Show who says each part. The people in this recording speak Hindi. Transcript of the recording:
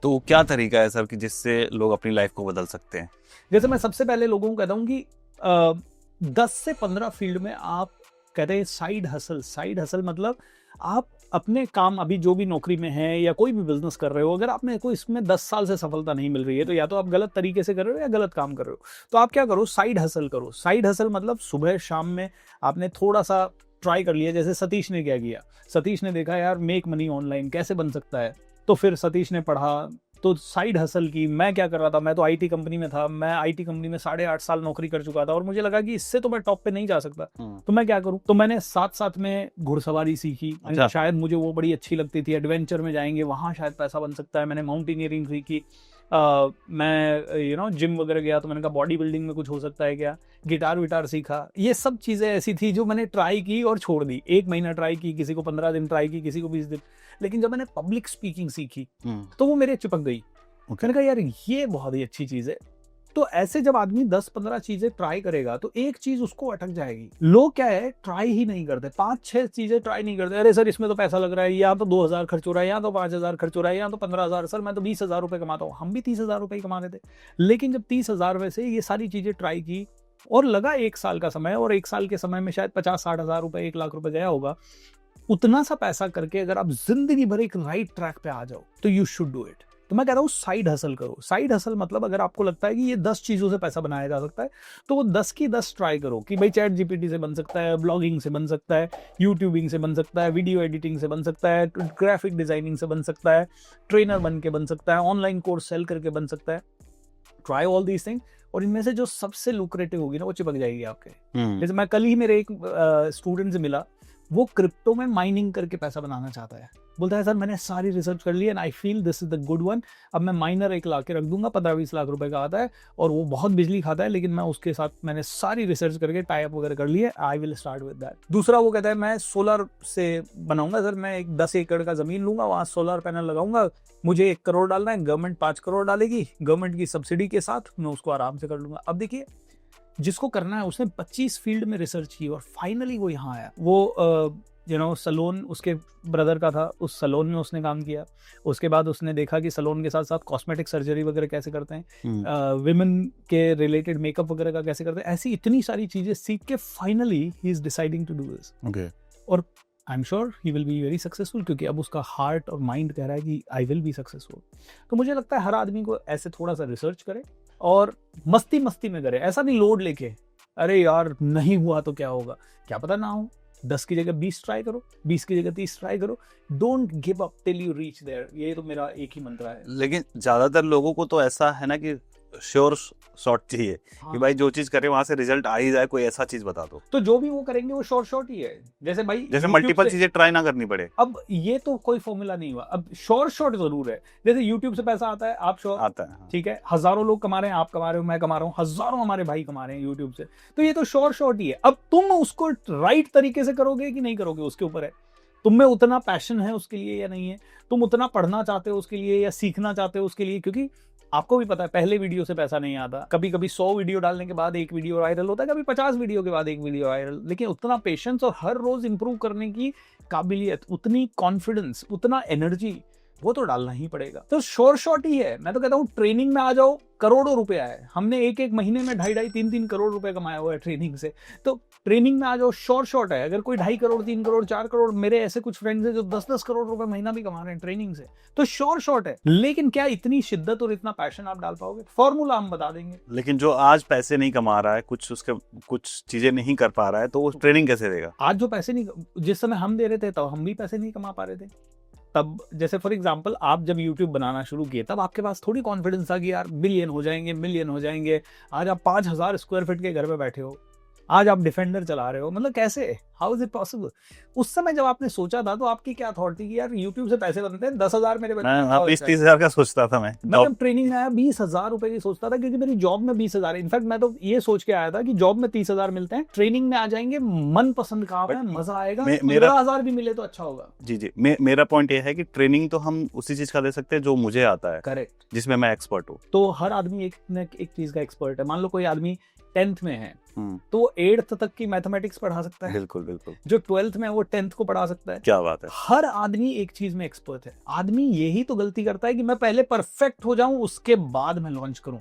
Speaker 1: तो क्या तरीका है सर कि जिससे लोग अपनी लाइफ को बदल सकते हैं?
Speaker 2: जैसे मैं सबसे पहले लोगों को कहता हूँ कि 10 से 15 फील्ड में आप कहते हैं साइड हसल मतलब आप अपने काम अभी जो भी नौकरी में है या कोई भी बिजनेस कर रहे हो, अगर आपने कोई इसमें 10 साल से सफलता नहीं मिल रही है तो या तो आप गलत तरीके से कर रहे हो या गलत काम कर रहे हो। तो आप क्या करो, साइड हसल करो। साइड हसल मतलब सुबह शाम में आपने थोड़ा सा ट्राई कर लिया। जैसे सतीश ने क्या किया, सतीश ने देखा यार मेक मनी ऑनलाइन कैसे बन सकता है, तो फिर सतीश ने पढ़ा, तो साइड हसल की। मैं क्या कर रहा था, मैं तो आईटी कंपनी में था, मैं आईटी कंपनी में 8.5 साल नौकरी कर चुका था और मुझे लगा कि इससे तो मैं टॉप पे नहीं जा सकता, तो मैं क्या करूं, तो मैंने साथ साथ में घुड़सवारी सीखी।
Speaker 1: अच्छा।
Speaker 2: शायद मुझे वो बड़ी अच्छी लगती थी, एडवेंचर में जाएंगे वहां शायद पैसा बन सकता है। मैंने माउंटेनियरिंग सीखी। मैं जिम वगैरह गया तो मैंने कहा बॉडी बिल्डिंग में कुछ हो सकता है क्या। गिटार विटार सीखा। ये सब चीजें ऐसी थी जो मैंने ट्राई की और छोड़ दी। 1 महीना ट्राई की, किसी को 15 दिन ट्राई की, किसी को 20 दिन। लेकिन जब मैंने पब्लिक स्पीकिंग सीखी तो वो मेरे चिपक गई। मैंने कहा यार ये बहुत ही अच्छी चीज है। तो ऐसे जब आदमी 10-15 चीजें ट्राई करेगा तो एक चीज उसको अटक जाएगी। लोग क्या है, ट्राई ही नहीं करते, 5-6 चीजें ट्राई नहीं करते। अरे सर इसमें तो पैसा लग रहा है, यहाँ तो 2,000 खर्च हो रहा है, यहाँ तो 5,000 खर्च हो रहा है, यहाँ तो 15,000। सर मैं तो 20,000 रुपए कमाता हूँ। हम भी 30,000 रुपए ही कमा रहे थे। लेकिन जब 30,000 में से ये सारी चीजें ट्राई की और लगा 1 साल का समय, और 1 साल के समय में शायद 50-60 हजार रुपए, 1 लाख रुपए गया होगा। उतना सा पैसा करके अगर आप जिंदगी भर एक राइट ट्रैक पे आ जाओ तो यू शुड डू इट। तो मैं कहता हूँ साइड हसल करो। साइड हसल मतलब अगर आपको लगता है कि ये 10 चीजों से पैसा बनाया जा सकता है तो वो 10 की 10 ट्राई करो। कि भाई चैट जीपीटी से बन सकता है, ब्लॉगिंग से बन सकता है, यूट्यूबिंग से बन सकता है, वीडियो एडिटिंग से बन सकता है, ग्राफिक डिजाइनिंग से बन सकता है, ट्रेनर बन के बन सकता है, ऑनलाइन कोर्स सेल करके बन सकता है। ट्राई ऑल दीज थिंग, और इनमें से जो सबसे लुक्रेटिव होगी ना वो चिपक जाएगी आपके। जैसे मैं कल ही मेरे एक स्टूडेंट से मिला, वो क्रिप्टो में माइनिंग करके पैसा बनाना चाहता है। बोलता है सर मैंने सारी रिसर्च कर ली and I feel this is the good one. अब मैं माइनर एक ला के रख दूंगा, 15-20 लाख रुपए का आता है और वो बहुत बिजली खाता है, लेकिन मैं उसके साथ मैंने सारी रिसर्च करके टाई अप वगैरह कर ली है। I will start with that. दूसरा वो कहता है मैं सोलर से बनाऊंगा सर, मैं एक 10 एकड़ का जमीन लूंगा, वहां सोलर पैनल लगाऊंगा, मुझे 1 करोड़ डालना है, गवर्नमेंट 5 करोड़ डालेगी, गवर्नमेंट की सब्सिडी के साथ मैं उसको आराम से कर लूंगा। अब देखिए जिसको करना है उसने 25 फील्ड में रिसर्च की और फाइनली वो यहाँ आया। वो सलोन उसके ब्रदर का था, उस सलोन में उसने काम किया। उसके बाद उसने देखा कि सलोन के साथ साथ कॉस्मेटिक सर्जरी वगैरह कैसे करते हैं, विमेन के रिलेटेड मेकअप वगैरह का कैसे करते हैं, ऐसी इतनी सारी चीजें सीख के finally he is deciding to do this. और I am sure he will be very successful, क्योंकि अब उसका हार्ट और माइंड कह रहा है कि आई विल बी सक्सेसफुल। तो मुझे लगता है हर आदमी को ऐसे थोड़ा सा रिसर्च करे और मस्ती मस्ती में करे, ऐसा नहीं लोड लेके अरे यार नहीं हुआ तो क्या होगा, क्या पता ना हो। 10 की जगह 20 ट्राई करो, 20 की जगह 30 ट्राई करो। Don't give up till you reach there. ये तो मेरा एक ही मंत्र है।
Speaker 1: लेकिन ज्यादातर लोगों को तो ऐसा है ना कि श्योर शॉट चाहिए।
Speaker 2: हाँ।
Speaker 1: कि भाई जो चीज करे वहां से रिजल्ट आ ही जाए, कोई ऐसा चीज बता दो।
Speaker 2: तो जो भी वो करेंगे वो शॉर्ट ही है। जैसे भाई
Speaker 1: जैसे
Speaker 2: YouTube
Speaker 1: मल्टीपल
Speaker 2: से-
Speaker 1: चीजें ट्राई ना करनी पड़े।
Speaker 2: अब ये तो कोई फॉर्मूला नहीं हुआ। अब शॉर्ट जरूर है। जैसे यूट्यूब से पैसा आता है, आप श्योर
Speaker 1: आता है, हाँ।
Speaker 2: ठीक है, हजारों लोग कमा रहे हैं, आप कमा रहे हो, मैं कमा रहा हूँ, हजारों हमारे भाई कमा रहे हैं यूट्यूब से, तो ये तो शॉर्ट ही है। अब तुम उसको राइट तरीके से करोगे कि नहीं करोगे उसके ऊपर है। तुम में उतना पैशन है उसके लिए या नहीं है, तुम उतना पढ़ना चाहते हो उसके लिए या सीखना चाहते हो उसके लिए। क्योंकि आपको भी पता है पहले वीडियो से पैसा नहीं आता। कभी कभी 100 वीडियो डालने के बाद एक वीडियो वायरल होता है, कभी 50 वीडियो के बाद एक वीडियो वायरल। लेकिन उतना पेशेंस और हर रोज इंप्रूव करने की काबिलियत, उतनी कॉन्फिडेंस, उतना एनर्जी, वो तो डालना ही पड़ेगा। तो शॉर्ट ही है। मैं तो कहता हूँ ट्रेनिंग में आ जाओ, करोड़ों रुपया है। हमने एक महीने में 2.5-3 करोड़ रुपए कमाया हुआ है ट्रेनिंग से। तो ट्रेनिंग में आ जाओ, शॉर्ट है। अगर कोई 2.5 करोड़, 3 करोड़, 4 करोड़, मेरे ऐसे कुछ फ्रेंड्स हैं जो 10-10 करोड़ रुपए महीना भी कमा रहे हैं ट्रेनिंग से, तो शॉर्ट है। लेकिन क्या इतनी शिद्दत और इतना पैशन आप डाल पाओगे? फॉर्मूला हम बता देंगे।
Speaker 1: लेकिन जो आज पैसे नहीं कमा रहा है, कुछ चीजें नहीं कर पा रहा है, तो वो ट्रेनिंग कैसे देगा?
Speaker 2: आज जो पैसे नहीं, जिस समय हम दे रहे थे तब हम भी पैसे नहीं कमा पा रहे थे। तब जैसे फॉर एग्जांपल आप जब YouTube बनाना शुरू किए तब आपके पास थोड़ी कॉन्फिडेंस था कि यार मिलियन हो जाएंगे। आज आप 5,000 स्क्वायर फीट के घर पे बैठे हो, आज आप डिफेंडर चला रहे हो। मतलब कैसे, हाउ इज इट पॉसिबल? उस समय जब आपने सोचा था तो आपकी क्या थॉट थी कि यार YouTube से पैसे बनते हैं, 10,000 मेरे
Speaker 1: मैं 20-30 हजार का सोचता था। मैं
Speaker 2: जब ट्रेनिंग में आया 20,000 रुपए की सोचता था, क्योंकि मेरी जॉब में 20,000। इनफैक्ट मैं तो ये सोच के आया था कि जॉब में 30,000 मिलते हैं, ट्रेनिंग में आ जाएंगे, मन पसंद काम है, मजा आएगा, 15,000 भी मिले तो अच्छा होगा।
Speaker 1: जी मेरा पॉइंट ये है कि ट्रेनिंग तो हम उसी चीज का दे सकते हैं जो मुझे आता है,
Speaker 2: करेक्ट,
Speaker 1: जिसमें मैं एक्सपर्ट हूँ।
Speaker 2: तो हर आदमी एक चीज का एक्सपर्ट है। मान लो कोई आदमी 10th में है तो 8th तक की मैथमेटिक्स पढ़ा सकता है,
Speaker 1: बिल्कुल बिल्कुल,
Speaker 2: जो 12th में है वो 10th को पढ़ा सकता है।
Speaker 1: क्या बात है।
Speaker 2: हर आदमी एक चीज में एक्सपर्ट है। आदमी यही तो गलती करता है कि मैं पहले परफेक्ट हो जाऊं उसके बाद मैं लॉन्च करूं।